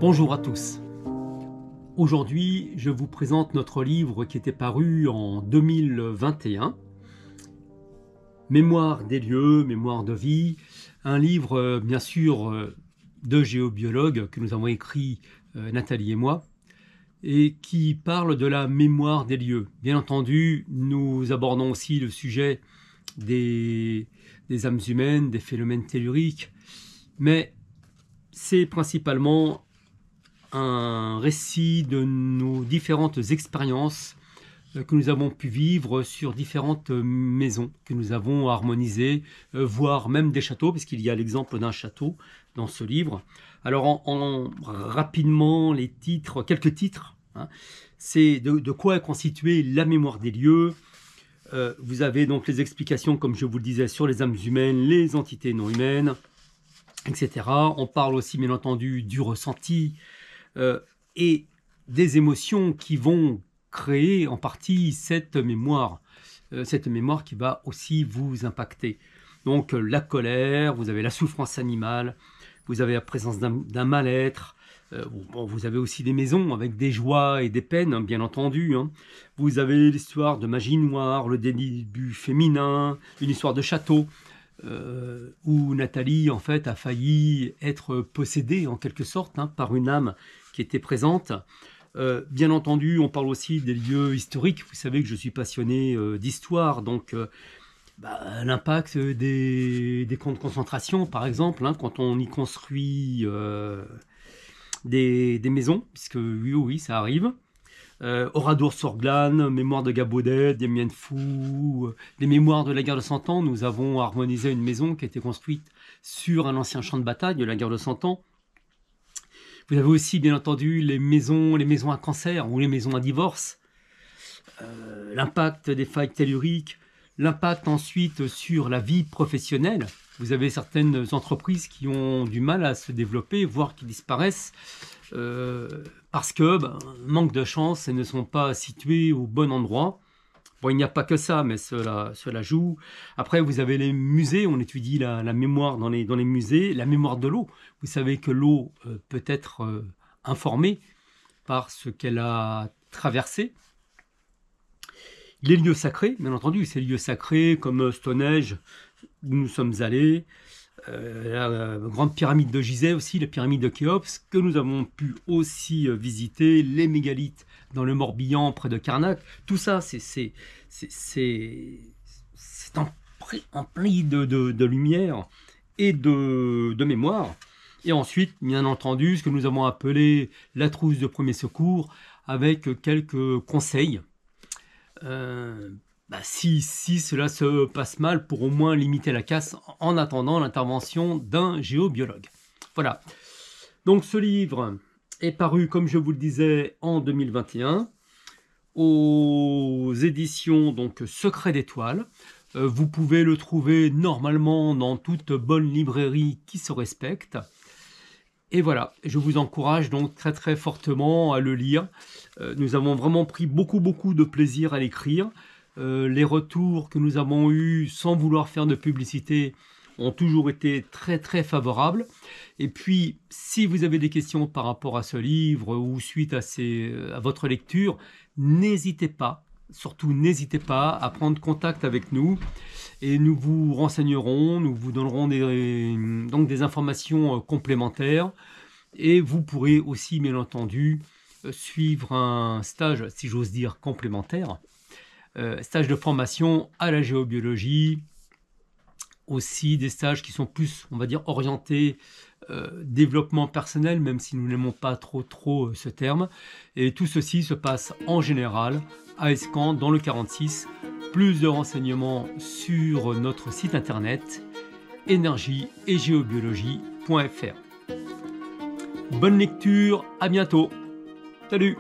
Bonjour à tous. Aujourd'hui, je vous présente notre livre qui était paru en 2021. Mémoire des lieux, mémoire de vie. Un livre, bien sûr, de géobiologues que nous avons écrit, Nathalie et moi, et qui parle de la mémoire des lieux. Bien entendu, nous abordons aussi le sujet des âmes humaines, des phénomènes telluriques, mais c'est principalement un récit de nos différentes expériences que nous avons pu vivre sur différentes maisons que nous avons harmonisées, voire même des châteaux, puisqu'il y a l'exemple d'un château dans ce livre. Alors rapidement, les titres, quelques titres, hein, c'est de quoi est constituée la mémoire des lieux. Vous avez donc les explications, comme je vous le disais, sur les âmes humaines, les entités non humaines, etc. On parle aussi, bien entendu, du ressenti, et des émotions qui vont créer en partie cette mémoire qui va aussi vous impacter. Donc la colère, vous avez la souffrance animale, vous avez la présence d'un mal-être, vous avez aussi des maisons avec des joies et des peines, hein, bien entendu. Hein. Vous avez l'histoire de magie noire, le début féminin, une histoire de château, où Nathalie en fait a failli être possédée en quelque sorte, hein, par une âme qui était présente. Bien entendu, on parle aussi des lieux historiques. Vous savez que je suis passionné d'histoire, donc l'impact des camps de concentration, par exemple, hein, quand on y construit des maisons, puisque oui, ça arrive. Oradour-sur-Glane, mémoire de Gabaudet, des Mien Phu, des mémoires de la guerre de 100 ans. Nous avons harmonisé une maison qui a été construite sur un ancien champ de bataille de la guerre de 100 ans. Vous avez aussi, bien entendu, les maisons à cancer ou les maisons à divorce, l'impact des failles telluriques, l'impact ensuite sur la vie professionnelle. Vous avez certaines entreprises qui ont du mal à se développer, voire qui disparaissent, parce que manque de chance, elles ne sont pas situées au bon endroit. Bon, il n'y a pas que ça, mais cela joue. Après, vous avez les musées, on étudie la mémoire dans les musées, la mémoire de l'eau. Vous savez que l'eau peut être informée par ce qu'elle a traversé. Les lieux sacrés, bien entendu, ces lieux sacrés comme Stonehenge, où nous sommes allés, la grande pyramide de Gizeh aussi, la pyramide de Khéops, que nous avons pu aussi visiter, les mégalithes dans le Morbihan près de Karnak. Tout ça, c'est empli de lumière et de mémoire. Et ensuite, bien entendu, ce que nous avons appelé la trousse de premier secours, avec quelques conseils. Si cela se passe mal, pour au moins limiter la casse en attendant l'intervention d'un géobiologue. Voilà. Donc ce livre est paru, comme je vous le disais, en 2021 aux éditions donc Secret d'Étoile. Vous pouvez le trouver normalement dans toute bonne librairie qui se respecte. Et voilà, je vous encourage donc très très fortement à le lire. Nous avons vraiment pris beaucoup de plaisir à l'écrire. Les retours que nous avons eus, sans vouloir faire de publicité, ont toujours été très très favorables. Et puis, si vous avez des questions par rapport à ce livre ou suite à votre lecture, n'hésitez pas, surtout n'hésitez pas à prendre contact avec nous et nous vous renseignerons, nous vous donnerons des informations complémentaires et vous pourrez aussi, bien entendu, suivre un stage, si j'ose dire, complémentaire. Stage de formation à la géobiologie, aussi des stages qui sont plus, on va dire, orientés développement personnel, même si nous n'aimons pas trop ce terme. Et tout ceci se passe en général à Escamps, dans le 46. Plus de renseignements sur notre site internet énergie-et-géobiologie.fr. Bonne lecture, à bientôt. Salut!